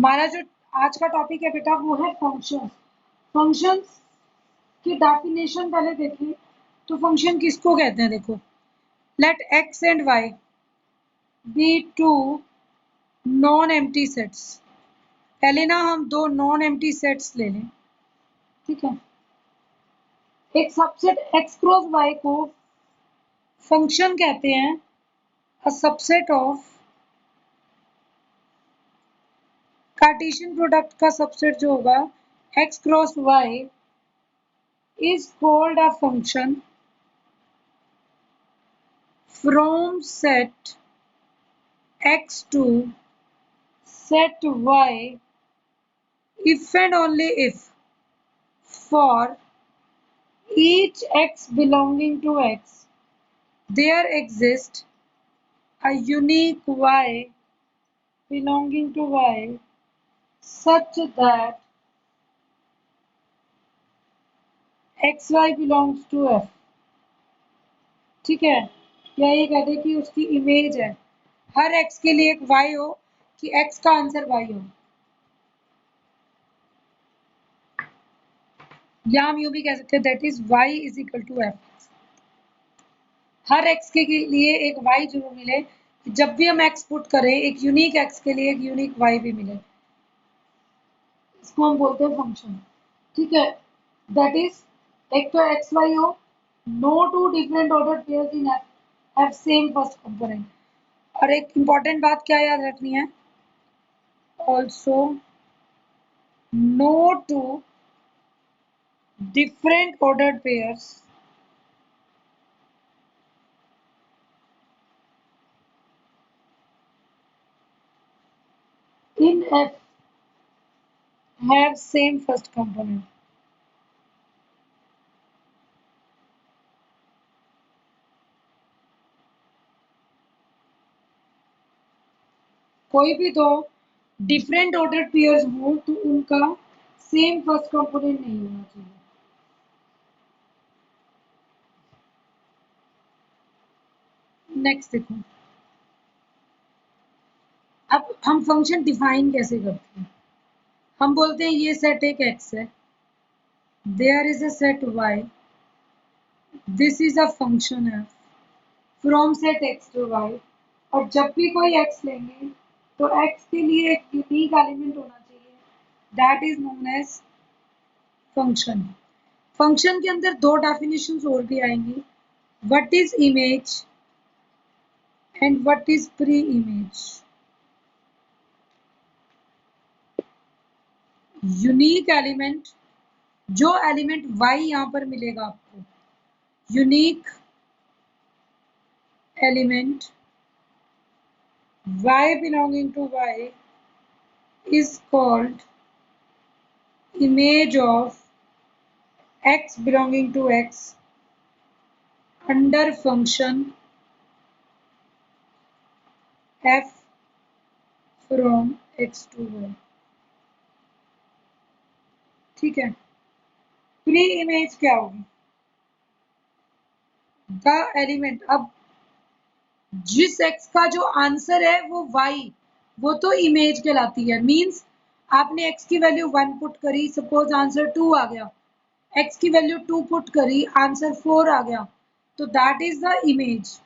हमारा जो आज का टॉपिक है बेटा वो है फंक्शंस। फंक्शंस की डेफिनेशन पहले देखें तो फंक्शन किसको कहते हैं। देखो, let X and Y be two non empty sets. पहले ना हम दो नॉन एम्प्टी सेट्स ले लें, ठीक है। एक सबसेट एक्स क्रॉस वाई को फंक्शन कहते हैं, a subset of Cartesian product का सबसेट जो होगा X cross Y is called a function from set x to set y if and only if for each x belonging to x there exists a unique y belonging to y such that xy belongs to f। ठीक है, या ये कहते हैं कि उसकी image है, हर x के लिए एक y हो कि x का आंसर y हो, या हम यूं भी कह सकते हैं that is y is equal to f। हर x के लिए एक y जरूर मिले, जब भी हम x पुट करें एक यूनिक x के लिए एक यूनिक y भी मिले, इसको हम बोलते हैं फंक्शन। ठीक है, दैट इज एक तो एक्स वाई हो, no two different order pairs in F have same first component. और एक इंपॉर्टेंट बात क्या याद रखनी है, also no two different order pairs in F have same first component। कोई भी दो डिफरेंट ऑर्डर पेयर्स हो तो उनका सेम फर्स्ट कंपोनेंट नहीं होना चाहिए। नेक्स्ट देखो, अब हम फंक्शन डिफाइन कैसे करते हैं। हम बोलते हैं ये सेट एक एक्स है, there is a set Y, this is a function है from set X to Y. और जब भी कोई एक्स लेंगे तो एक्स के लिए एक यूनिक एलिमेंट होना चाहिए, that is known as function. Function के अंदर दो डेफिनेशंस और भी आएंगी, what is image and what is preimage. Unique element, जो एलिमेंट y यहाँ पर मिलेगा आपको, unique element y belonging to y is called image of x belonging to x under function f from x to y। ठीक है, pre image क्या होगी, the element, अब जिस x का जो आंसर है वो y, वो तो इमेज कहलाती है। मींस आपने x की वैल्यू 1 पुट करी, सपोज आंसर 2 आ गया, x की वैल्यू 2 पुट करी, आंसर 4 आ गया, तो that is the image.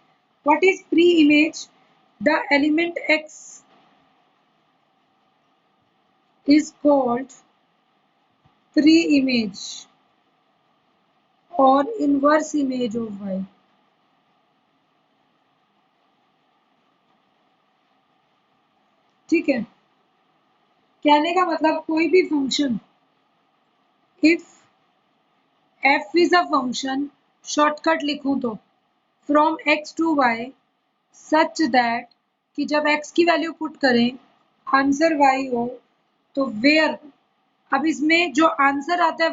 What is pre image, the element x is called pre-image or inverse image of y। ठीक है, कहने का मतलब कोई भी function, if f is a function, shortcut लिखूं तो from x to y such that कि जब x की वैल्यू पुट करें आंसर y हो, तो वेयर, अब इसमें जो आंसर आता है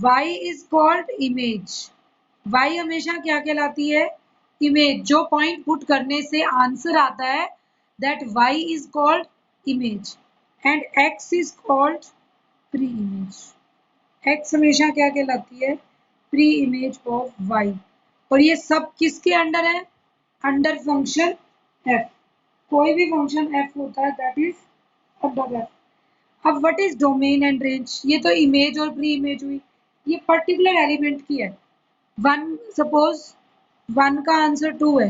y is called image. y हमेशा क्या कहलाती है, इमेज। जो पॉइंट पुट करने से आंसर आता है that y is called image and x is called pre image. x हमेशा क्या कहलाती है, प्री इमेज ऑफ y। और ये सब किसके अंडर है, अंडर फंक्शन f। कोई भी फंक्शन f होता है दैट इज अंडर एफ। अब what is domain and range? ये तो इमेज और प्री इमेज हुई, ये पर्टिकुलर एलिमेंट की है। वन, सपोज वन का आंसर 2 है,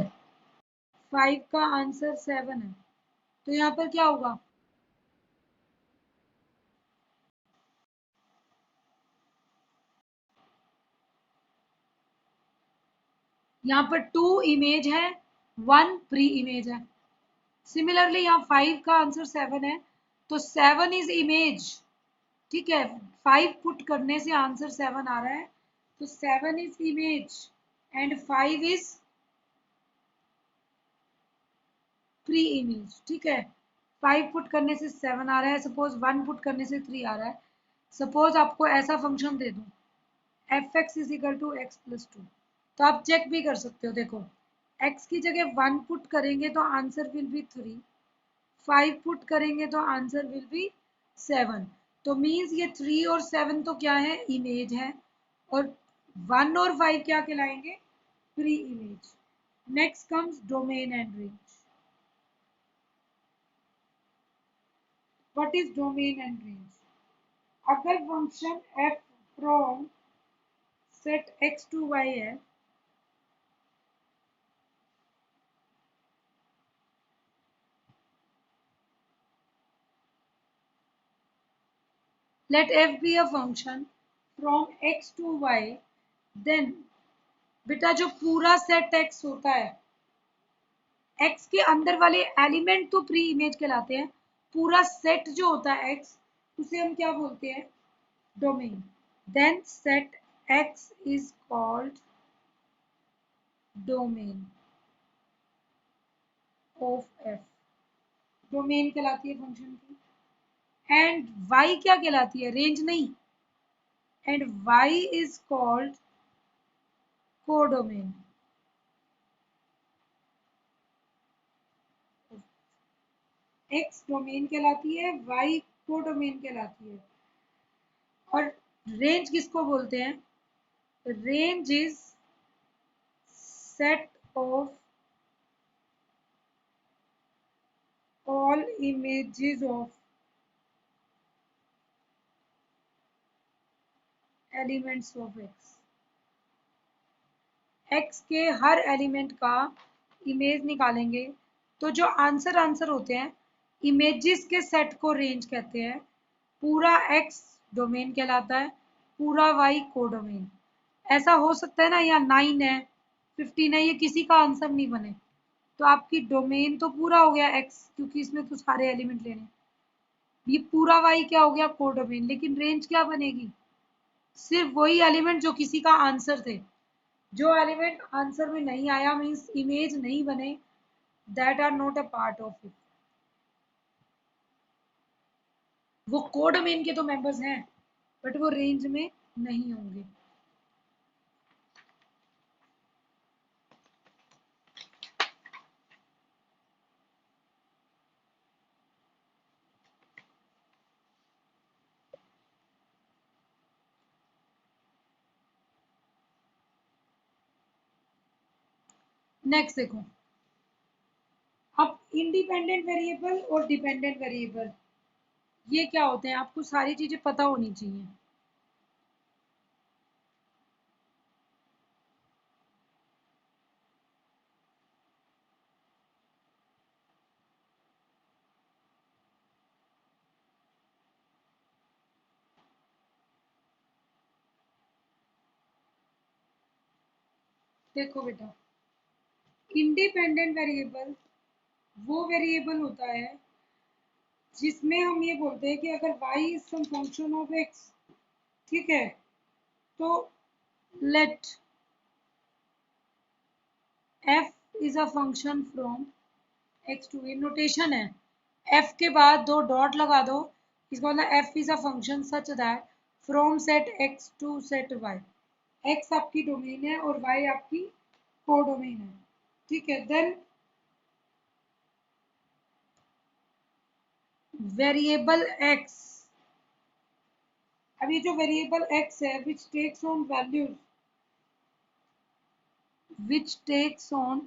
5 का आंसर 7 है, तो यहाँ पर क्या होगा? यहाँ पर 2 इमेज है, 1 प्री इमेज है। सिमिलरली यहाँ 5 का आंसर 7 है, तो 7 इज इमेज। ठीक है, 5 पुट करने से आंसर 7 आ रहा है, तो 7 is image and 5 is pre image. ठीक है, 5 पुट करने से 7 आ रहा है, सपोज 1 पुट करने से 3 आ रहा है। सपोज आपको ऐसा फंक्शन दे दूं, f x is equal to x plus 2, तो आप चेक भी कर सकते हो। देखो, x की जगह 1 पुट करेंगे तो आंसर विल बी 3, 5 पुट करेंगे तो आंसर विल बी 7। तो मीन्स ये 3 और 7 तो क्या है? इमेज है, और 1 और 5 क्या कहलाएंगे? Pre image. Next comes domain and range. What is domain and range? अगर function f from set x to y है, let f be a function from x to y, then बेटा जो पूरा सेट x होता है, x के अंदर वाले एलिमेंट तो प्री इमेज कहलाते हैं, पूरा सेट जो होता है x, उसे हम क्या बोलते हैं? Domain. Then set x is called domain of f। Domain कहलाती है फंक्शन की। एंड y क्या कहलाती है? रेंज नहीं। And y is called codomain. x domain कहलाती है, y कोडोमेन कहलाती है। और रेंज किसको बोलते हैं? Range is set of all images of elements of x। x के हर एलिमेंट का इमेज निकालेंगे, तो जो आंसर आंसर होते हैं, इमेजेस के सेट को रेंज कहते हैं। पूरा x डोमेन कहलाता है, पूरा y कोडोमेन। ऐसा हो सकता है ना, यहाँ 9 है, 15 है, ये किसी का आंसर नहीं बने, तो आपकी डोमेन तो पूरा हो गया x, क्योंकि इसमें तो सारे एलिमेंट लेने। ये पूरा y क्या हो गया? कोडोमेन। लेकिन रेंज क्या बनेगी? सिर्फ वही एलिमेंट जो किसी का आंसर थे। जो एलिमेंट आंसर में नहीं आया, मीन्स इमेज नहीं बने, that are not a part of it. वो कोडोमेन के तो मेंबर्स हैं, बट वो रेंज में नहीं होंगे। नेक्स्ट देखो, अब इंडिपेंडेंट वेरिएबल और डिपेंडेंट वेरिएबल, ये क्या होते हैं? आपको सारी चीजें पता होनी चाहिए। देखो बेटा, इंडिपेंडेंट वेरिएबल वो वेरिएबल होता है जिसमें हम ये बोलते हैं कि अगर y is some function of x, ठीक है, तो let f is a function from x to. ये नोटेशन है, f के बाद 2 डॉट लगा दो, इसका मतलब f is a function such that from set x to set y। x आपकी डोमेन है और y आपकी कोडोमेन है। ठीक है, देन वेरिएबल x, अब ये जो वेरिएबल x है which takes on values, which takes on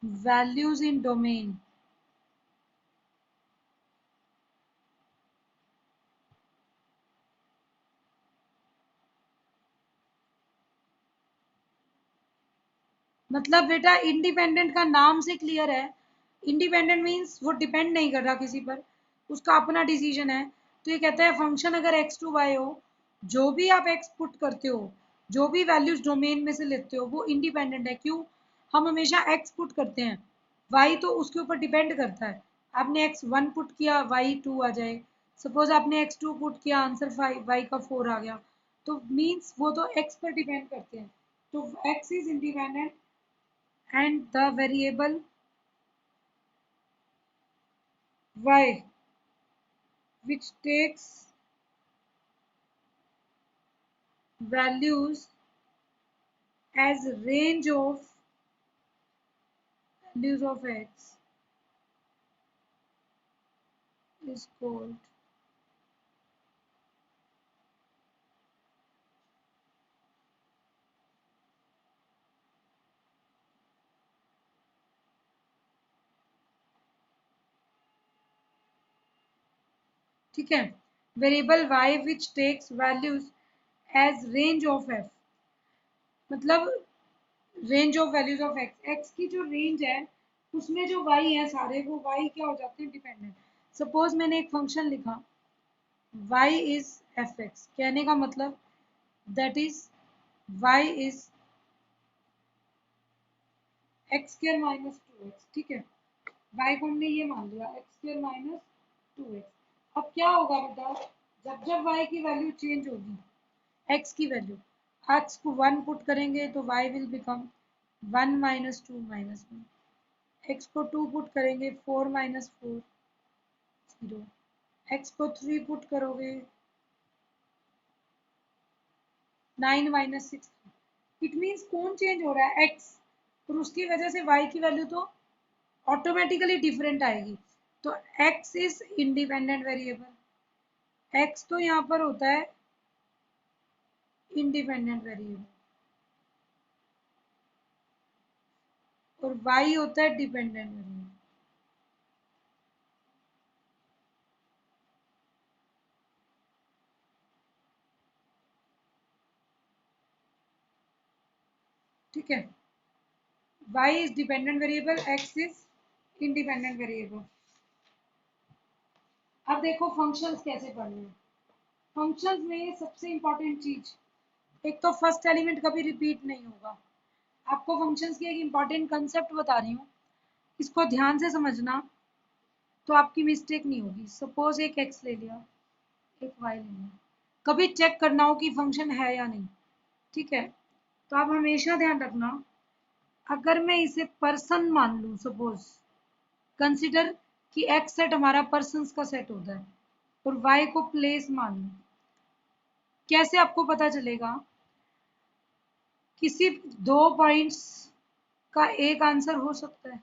values in domain, मतलब बेटा इंडिपेंडेंट का नाम से क्लियर है, इंडिपेंडेंट मीन्स वो डिपेंड नहीं कर रहा किसी पर, उसका अपना डिसीजन है। तो ये कहता है फंक्शन अगर एक्स टू वाई हो, जो भी आप एक्स पुट करते हो, जो भी वैल्यूज डोमेन में से लेते हो वो इंडिपेंडेंट है। क्यों? हम हमेशा एक्स पुट करते हैं, वाई तो उसके ऊपर डिपेंड करता है। आपने एक्स वन पुट किया, वाई टू आ जाए। सपोज आपने एक्स टू पुट किया, आंसर फाइव, वाई का फोर आ गया, तो मीन्स वो तो एक्स पर डिपेंड करते हैं। तो x is independent and the variable y which takes values as range of values of x is called, ठीक है, variable y which takes values as range of f, मतलब range of values of x, x की जो range है उसमें जो y है सारे वो y क्या हो जाते हैं, डिपेंडेंट। सपोज मैंने एक फंक्शन लिखा y is fx, कहने का मतलब that is y is x square minus two x, ठीक है, y को हमने ये मान लिया x square minus two x. अब क्या होगा बेटा, जब जब y की वैल्यू चेंज होगी, x की वैल्यू, x को वन पुट करेंगे तो y will become one minus two minus one, x को टू पुट करेंगे four minus four zero, x को थ्री पुट करोगे nine minus six. It means कौन चेंज हो रहा है, एक्स, और उसकी वजह से y की वैल्यू तो ऑटोमेटिकली डिफरेंट आएगी। तो x is independent variable, x तो यहाँ पर होता है इंडिपेंडेंट वेरिएबल और y होता है डिपेंडेंट वेरिएबल। ठीक है, y is dependent variable, x is independent variable. अब देखो फंक्शंस कैसे पढ़ने हैं। फंक्शंस में सबसे इंपॉर्टेंट चीज, एक तो फर्स्ट एलिमेंट कभी रिपीट नहीं होगा। आपको फंक्शंस की एक इंपॉर्टेंट कंसेप्ट बता रही हूँ, इसको ध्यान से समझना तो आपकी मिस्टेक नहीं होगी। सपोज एक एक्स ले लिया, एक वाई ले लिया, कभी चेक करना हो कि फंक्शन है या नहीं, ठीक है। तो आप हमेशा ध्यान रखना, अगर मैं इसे पर्सन मान लूँ, सपोज कंसिडर कि एक्स सेट हमारा पर्सन्स का सेट होता है और वाई को प्लेस मान लूँ, कैसे आपको पता चलेगा किसी दो पॉइंट्स का एक आंसर हो सकता है?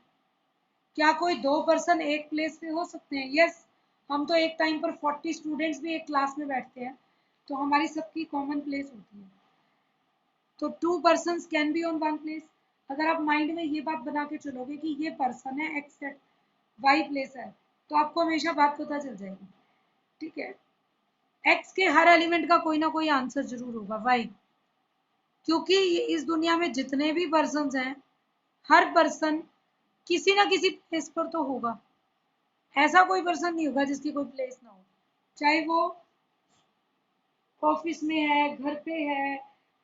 क्या कोई दो पर्सन एक प्लेस पे हो सकते हैं? यस, हम तो एक टाइम पर 40 स्टूडेंट्स भी एक क्लास में बैठते हैं, तो हमारी सबकी कॉमन प्लेस होती है। तो two person can be on one place. अगर आप माइंड में ये बात बना के चलोगे कि ये पर्सन है एक्स सेट वाई प्लेस है, तो आपको हमेशा बात पता चल जाएगी, ठीक है। एक्स के हर एलिमेंट का कोई ना कोई आंसर जरूर होगा, वाई, क्योंकि इस दुनिया में जितने भी पर्सन हैं, हर पर्सन किसी ना किसी प्लेस पर तो होगा। ऐसा कोई पर्सन नहीं होगा जिसकी कोई प्लेस ना हो, चाहे वो ऑफिस में है, घर पे है,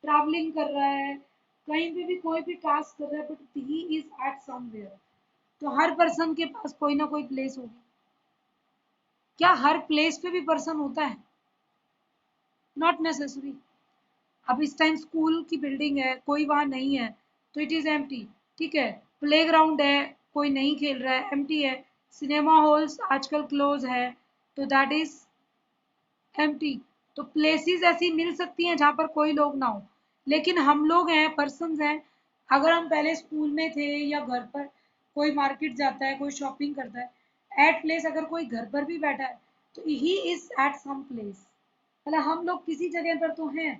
ट्रैवलिंग कर रहा है, कहीं पे भी कोई भी टास्क कर रहा है, but he is eight somewhere. तो हर पर्सन के पास कोई ना कोई प्लेस होगी। क्या हर प्लेस पे भी पर्सन होता है? Not necessary. अब इस टाइम स्कूल की बिल्डिंग है, कोई वहां नहीं है, तो इट इज एम्प्टी, ठीक है। प्लेग्राउंड है, कोई नहीं खेल रहा है, एम्प्टी है। सिनेमा हॉल्स आजकल क्लोज है, तो दैट इज एम्प्टी। तो प्लेसेस ऐसी मिल सकती हैं जहाँ पर कोई लोग ना हो, लेकिन हम लोग हैं, पर्सन्स हैं। अगर हम पहले स्कूल में थे या घर पर कोई मार्केट जाता है, कोई शॉपिंग करता है, एट प्लेस अगर कोई घर पर भी बैठा है तो he is at some place, मतलब हम लोग किसी जगह पर तो हैं।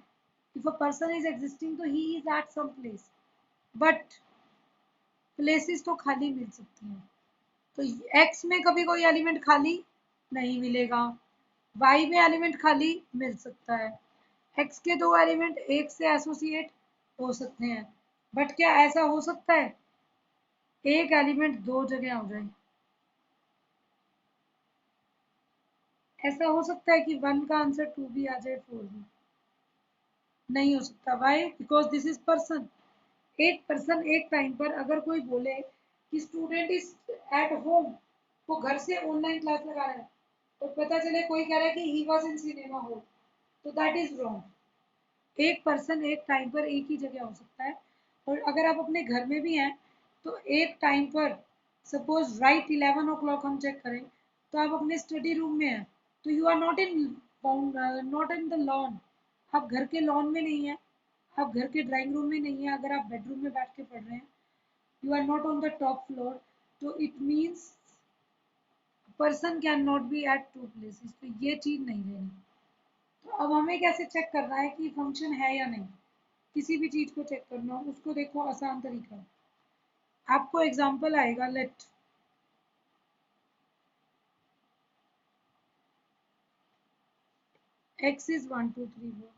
If a person is existing तो he is at some place, but places तो खाली मिल सकती हैं। तो एक्स में कभी कोई एलिमेंट खाली नहीं मिलेगा, वाई में एलिमेंट खाली मिल सकता है। एक्स के दो एलिमेंट एक से एसोसिएट हो सकते हैं, बट क्या ऐसा हो सकता है एक एलिमेंट दो जगह हो जाए? ऐसा हो सकता है कि 1 का आंसर 2 भी आ जाए, 4 भी? नहीं हो सकता। Why? Because this is person. एक पर्सन एक टाइम पर अगर कोई बोले कि स्टूडेंट इज एट होम, वो घर से ऑनलाइन क्लास लगा रहा है, तो पता चले कोई कह रहा है कि he was in cinema hall, तो दैट इज रॉन्ग। एक पर्सन एक टाइम पर एक ही जगह हो सकता है। और अगर आप अपने घर में भी हैं तो एक टाइम पर, सपोज राइट 11 o'clock हम चेक करें, तो आप अपने स्टडी रूम में हैं, तो you are not in the lawn. आप घर के लॉन में नहीं है, आप घर के ड्राइंग रूम में नहीं है, अगर आप बेडरूम में बैठ के पढ़ रहे हैं, you are not on the top floor, तो it means person can not be at two places, तो ये चीज नहीं लेनी। तो अब हमें कैसे चेक करना है कि फंक्शन है या नहीं? किसी भी चीज को चेक करना हो उसको देखो, आसान तरीका। आपको एग्जांपल आएगा, लेट x इज 1 2 3 4,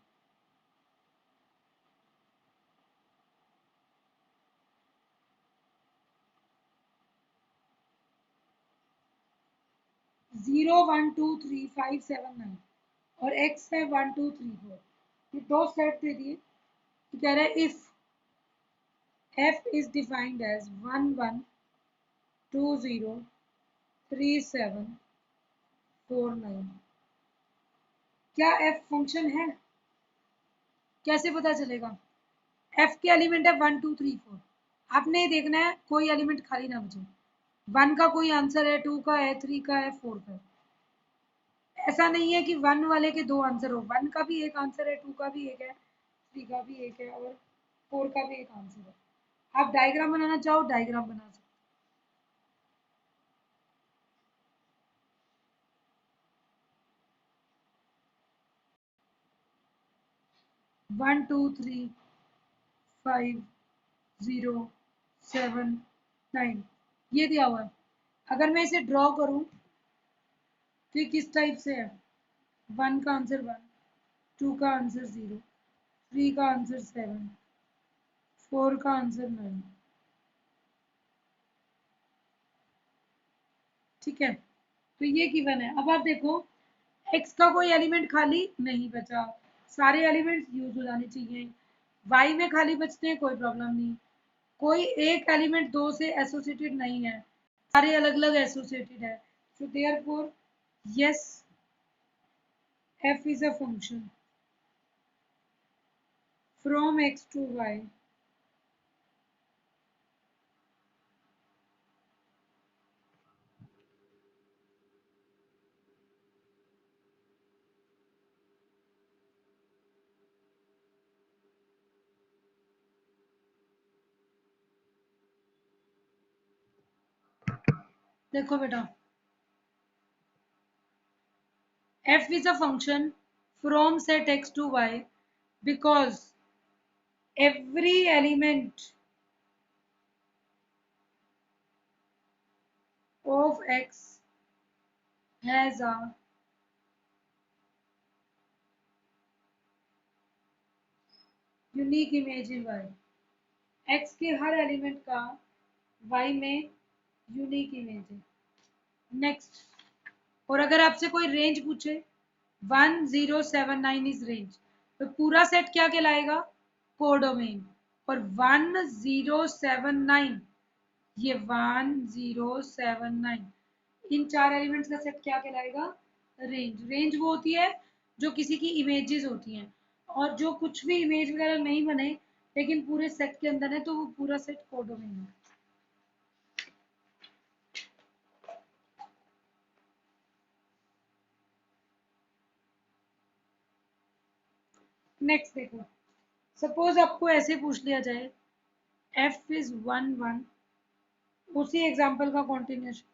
0 1 2 3 5 7 9, और x है 1 2 3 4। ये दो सेट दे दिए। तो कह रहा है if f is defined as 1 1 2 0 3 7 4 9, क्या f फंक्शन है? कैसे पता चलेगा? f के एलिमेंट है 1 2 3 4। आपने ये देखना है कोई एलिमेंट खाली ना बचे। 1 का कोई आंसर है, 2 का है, 3 का है, 4 का है। ऐसा नहीं है कि 1 वाले के दो आंसर हो, 1 का भी एक आंसर है, 2 का भी एक है, 3 का भी एक है, और 4 का भी एक आंसर है। आप डायग्राम बनाना चाहो, डायग्राम बना सकते। 1 2 3 5 0 7 9 ये दिया हुआ है। अगर मैं इसे ड्रॉ करूं तो ये किस टाइप से है? 1 का आंसर 1, 2 का आंसर 0, 3 का आंसर 7, 4 का आंसर 9। ठीक है, तो ये गिवन है। अब आप देखो, x का कोई एलिमेंट खाली नहीं बचा, सारे एलिमेंट्स यूज हो जाने चाहिए। y में खाली बचते हैं, कोई प्रॉब्लम नहीं। कोई एक एलिमेंट दो से एसोसिएटेड नहीं है, सारे अलग अलग एसोसिएटेड है। So therefore yes, f is a function from x to y। देखो बेटा, f is a function from set x to y because every element of x has a unique image in y। x के हर element का y में unique image है। Next, और अगर आपसे कोई रेंज पूछे 1079 इज रेंज, तो पूरा सेट क्या कहलाएगा? कोडोमेन। और 1079, ये 1079, इन चार एलिमेंट्स का सेट क्या कहलाएगा? रेंज। रेंज वो होती है जो किसी की इमेजेस होती हैं, और जो कुछ भी इमेज वगैरह नहीं बने लेकिन पूरे सेट के अंदर है, तो वो पूरा सेट कोडोमेन है। नेक्स्ट देखो, सपोज आपको ऐसे पूछ लिया जाए f इज 1 1, उसी एग्जाम्पल का कॉन्टिन्यूशन।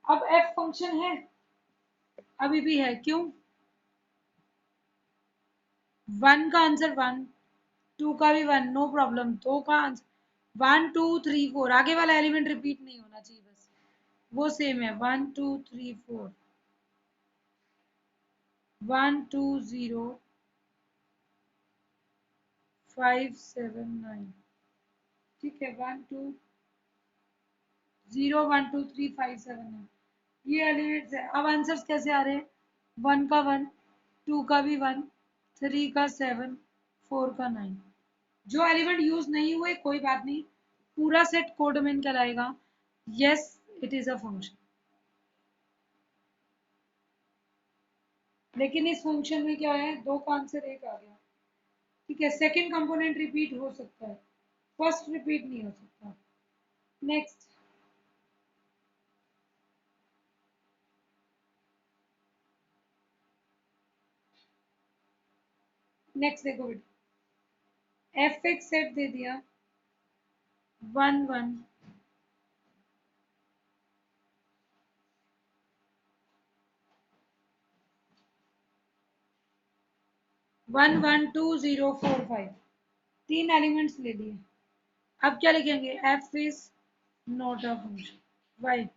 अब f फंक्शन है, अभी भी है, क्यों? 1 का आंसर 1, 2 का भी 1, नो प्रॉब्लम। 2 का आंसर 1 2 3 4, आगे वाला एलिमेंट रिपीट नहीं होना चाहिए, बस वो सेम है 1 2 3 4। 120,579। ठीक है, 120,123,579 ये एलिमेंट्स है। अब आंसर्स कैसे आ रहे हैं? 1 का 1, 2 का भी 1, 3 का 7, 4 का 9। जो एलिमेंट यूज नहीं हुए कोई बात नहीं, पूरा सेट कोडमेन कहलाएगा। Yes, it is a function. लेकिन इस फंक्शन में क्या है, दो का आंसर एक आ गया। ठीक है, सेकंड कंपोनेंट रिपीट हो सकता है, फर्स्ट रिपीट नहीं हो सकता। नेक्स्ट, देखो बेटा, एफ एक्स सेट दे दिया 1 1 1 1 2 0 4 5, तीन एलिमेंट्स ले लिए। अब क्या लिखेंगे? F is not a function. Why?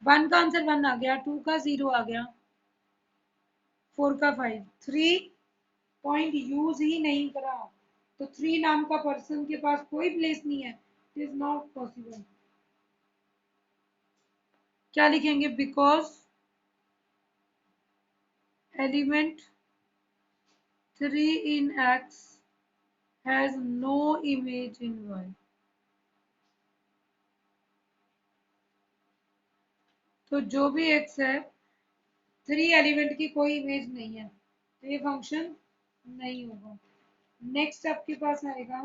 1 का आंसर 1 आ गया, 2 का 0 आ गया, 4 का 5, 3 पॉइंट यूज ही नहीं करा, तो 3 नाम का पर्सन के पास कोई प्लेस नहीं है। It is not possible. क्या लिखेंगे? Because element 3 in X has no image in Y। तो जो भी X है, 3 एलिमेंट की कोई इमेज नहीं है, तो ये फंक्शन नहीं होगा। नेक्स्ट आपके पास आएगा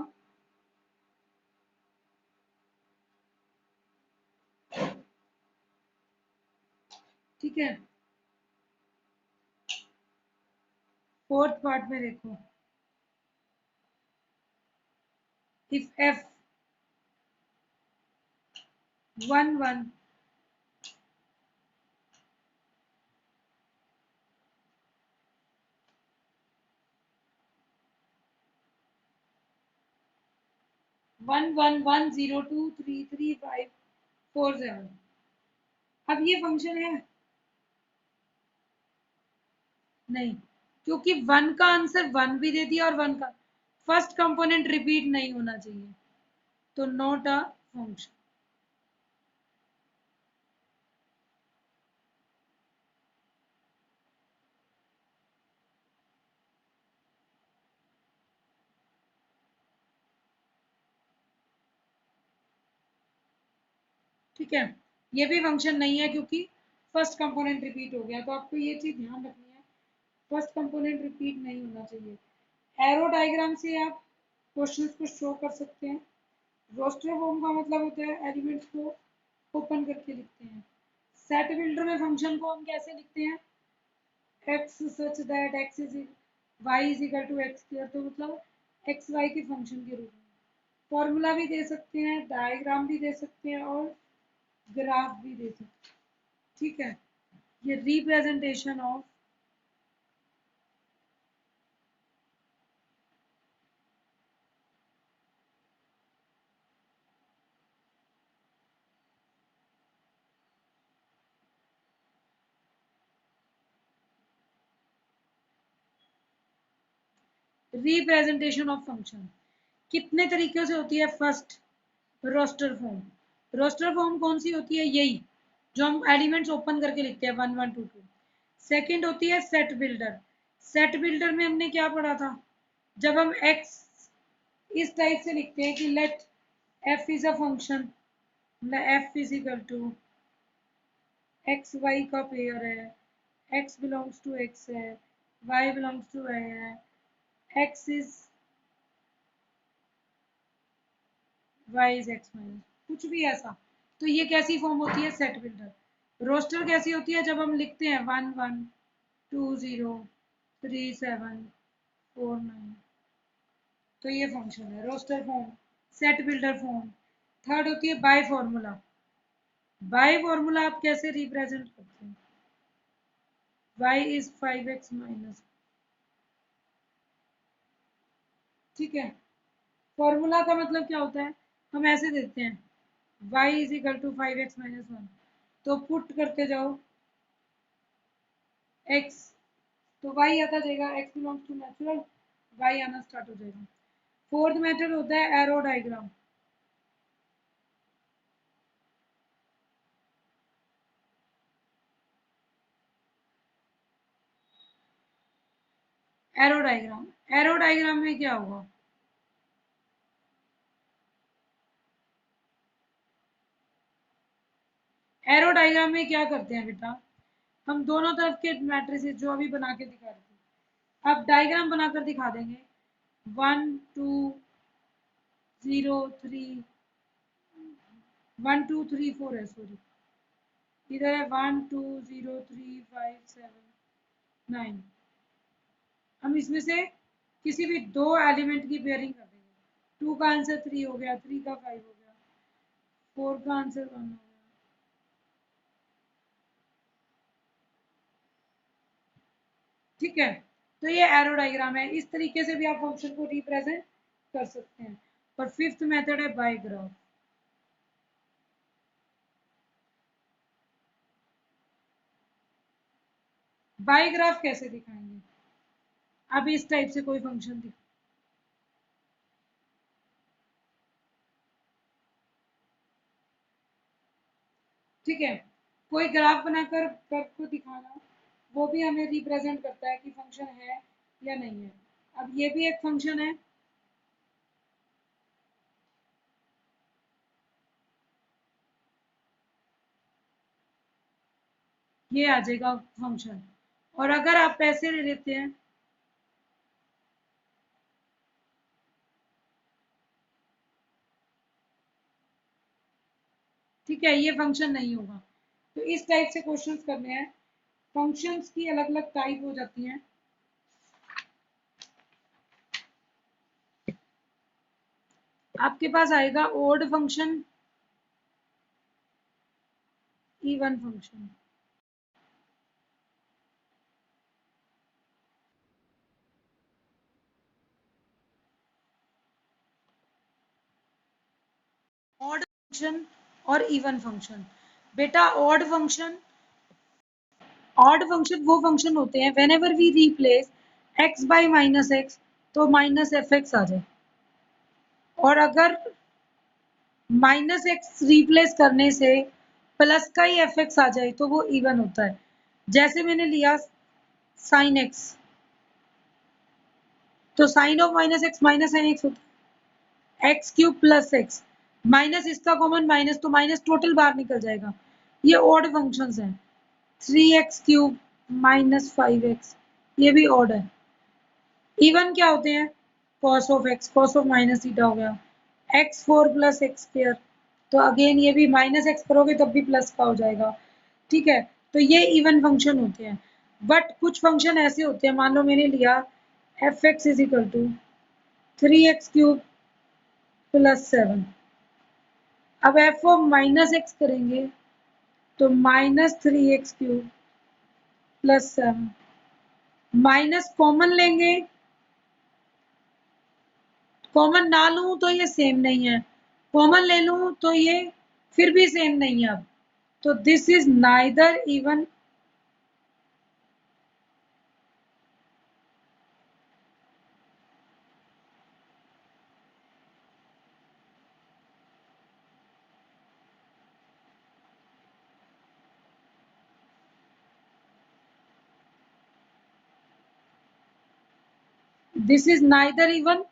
ठीक है, फोर्थ पार्ट में देखो, इफ F 1 1 1 1 1 0 2 3 3 5 4 7। अब ये फंक्शन है नहीं, क्योंकि 1 का आंसर 1 भी दे दिया और 1 का फर्स्ट कंपोनेंट रिपीट नहीं होना चाहिए, तो नॉट अ फंक्शन। ठीक है, ये भी फंक्शन नहीं है क्योंकि फर्स्ट कंपोनेंट रिपीट हो गया, तो आपको ये चीज ध्यान रखनी है, फर्स्ट कंपोनेंट रिपीट नहीं होना चाहिए। एरो डायग्राम से आप क्वेश्चंस को शो कर सकते हैं। रोस्टर फॉर्म का मतलब होता है एलिमेंट्स को ओपन करके लिखते हैं। सेट बिल्डर में फंक्शन को हम कैसे लिखते हैं? x such that x is y is equal to x square, तो मतलब एक्स वाई के फंक्शन के रूप में फॉर्मूला भी दे सकते हैं, डायग्राम भी दे सकते हैं और ग्राफ भी दे सकते हैं। ठीक है, ये representation of representation of function कितने तरीकों से होती है? First, roster form. Roster form कौन सी होती है? यही जो हम एलिमेंट्स ओपन करके लिखते हैं 1 1 2 2। सेकंड होती है सेट बिल्डर। सेट बिल्डर में हमने क्या पढ़ा था? जब हम x इस टाइप से लिखते हैं कि let f is a function, f is equal to x y का पेयर है, x बिलोंग्स टू x है, y बिलोंग्स टू y है, x is y is x minus कुछ भी ऐसा, तो ये कैसी फॉर्म होती है? Set builder. रोस्टर कैसी होती है? जब हम लिखते हैं 1 1 2 0 3 7 4 9, तो ये फंक्शन है roster form, set builder form. Third होती है बाय फॉर्मूला। बाय फॉर्मूला आप कैसे रिप्रेजेंट करते हैं? y इज 5x माइनस, ठीक है। फॉर्मूला का मतलब क्या होता है? हम ऐसे देते हैं y is equal to 5x minus 1, तो पुट करते जाओ x, तो y आता जाएगा, x belongs to natural, y आना स्टार्ट हो जाएगा। फोर्थ मेथड होता है एरो डायग्राम। एरो डायग्राम में क्या होगा, एरो डायग्राम में क्या करते हैं बेटा, हम दोनों तरफ के मैट्रिसेस जो अभी बना के दिखा रहे थे, अब डायग्राम बनाकर दिखा देंगे। 1 2 0 3, 1 2 3 4 है, सॉरी इधर है 1 2 0 3 5 7 9। हम इसमें से किसी भी दो एलिमेंट की पेयरिंग कर देंगे। 2 का आंसर 3 हो गया, 3 का 5 हो गया, 4 का आंसर 1 हो गया। ठीक है, तो ये एरो डायग्राम है, इस तरीके से भी आप फंक्शन को रिप्रेजेंट कर सकते हैं। और फिफ्थ मेथड है बाय ग्राफ। बाय ग्राफ कैसे दिखाएंगे, अब इस टाइप से कोई फंक्शन दिखा, ठीक है, कोई ग्राफ बनाकर कर्व को दिखाना, वो भी हमें रिप्रेजेंट करता है कि फंक्शन है या नहीं है। अब ये भी एक फंक्शन है, ये आ जाएगा फंक्शन। और अगर आप पैसे ले लेते हैं, ठीक है, ये फंक्शन नहीं होगा। तो इस टाइप से क्वेश्चंस करने हैं। फंक्शंस की अलग अलग टाइप हो जाती हैं। आपके पास आएगा odd function, even function. Odd function और इवन फंक्शन। बेटा ऑड फंक्शन वो फंक्शन होते हैं whenever we replace x by minus x, तो माइनस एफ एक्स आ जाए। और अगर माइनस एक्स रिप्लेस करने से प्लस का ही एफ एक्स आ जाए तो वो इवन होता है। जैसे मैंने लिया साइन एक्स, तो sine of minus x minus sine x होता है, x cube plus x, minus इसका कॉमन माइनस, तो माइनस टोटल बाहर निकल जाएगा। ये ऑड फंक्शंस हैं। 3x³ -5x, ये भी ऑड है। इवन क्या होते हैं, cos of x, cos of minus theta हो गया, x4 + x², तो अगेन ये भी माइनस एक्स करोगे तब भी प्लस का हो जाएगा। ठीक है, तो ये इवन फंक्शन होते हैं। बट कुछ फंक्शन ऐसे होते हैं, मान लो मैंने लिया f(x) = 3x³ + 7। अब f ऑफ माइनस एक्स करेंगे तो -3x³ + 7, माइनस कॉमन लेंगे, कॉमन ना लूं तो ये सेम नहीं है, कॉमन ले लूं तो ये फिर भी सेम नहीं है। अब तो this is neither even, this is neither even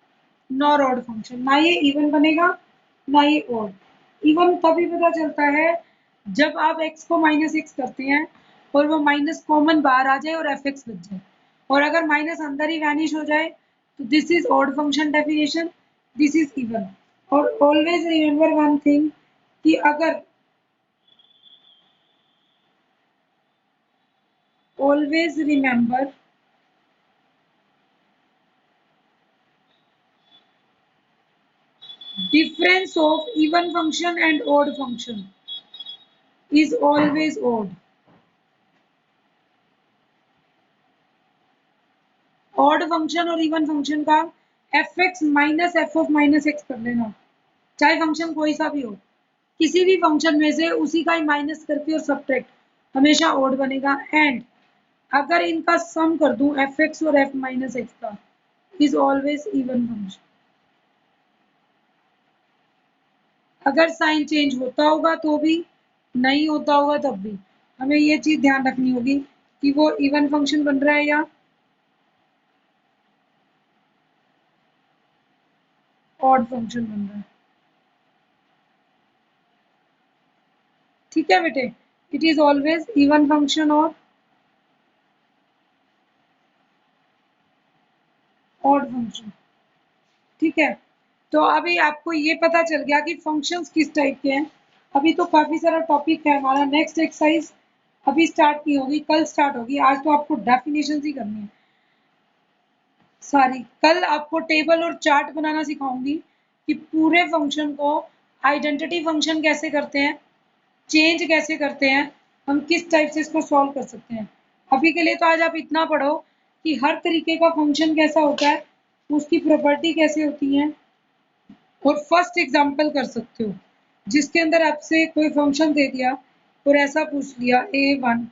nor odd function, ना ये इवन बनेगा ना ये ऑड। इवन तभी पता चलता है जब आप x को -x करते हैं और वो माइनस कॉमन बाहर आ जाए और f(x) बच जाए। और अगर माइनस अंदर ही वैनिश हो जाए तो this is odd function definition, this is even. और ऑलवेज रिमेंबर वन थिंग कि अगर always remember difference of even function and odd function is always odd. Odd function और इवन फंक्शन का f(x) minus f of minus x कर लेना, चाहे function कोई सा भी हो, किसी भी फंक्शन में से उसी का ही माइनस करके और सब्ट्रैक्ट, हमेशा ऑड बनेगा। एंड अगर इनका सम कर दूं एफ एक्स और एफ माइनस एक्स का, इज ऑलवेज इवन फंक्शन। अगर साइन चेंज होता होगा तो भी, नहीं होता होगा तब भी, हमें ये चीज ध्यान रखनी होगी कि वो इवन फंक्शन बन रहा है या ऑड फंक्शन बन रहा है। ठीक है बेटे, it is always even function और ऑड फंक्शन। ठीक है, तो अभी आपको ये पता चल गया कि फंक्शंस किस टाइप के हैं। अभी तो काफी सारा टॉपिक है हमारा। नेक्स्ट एक्सरसाइज अभी स्टार्ट नहीं होगी, कल स्टार्ट होगी। आज तो आपको डेफिनेशन ही करनी है सारी। कल आपको टेबल और चार्ट बनाना सिखाऊंगी कि पूरे फंक्शन को आइडेंटिटी फंक्शन कैसे करते हैं, चेंज कैसे करते हैं, हम किस टाइप से इसको सॉल्व कर सकते हैं। अभी के लिए तो आज आप इतना पढ़ो कि हर तरीके का फंक्शन कैसा होता है, उसकी प्रॉपर्टी कैसे होती है, और फर्स्ट एग्जांपल कर सकते हो जिसके अंदर आपसे कोई फंक्शन दे दिया और ऐसा पूछ लिया a1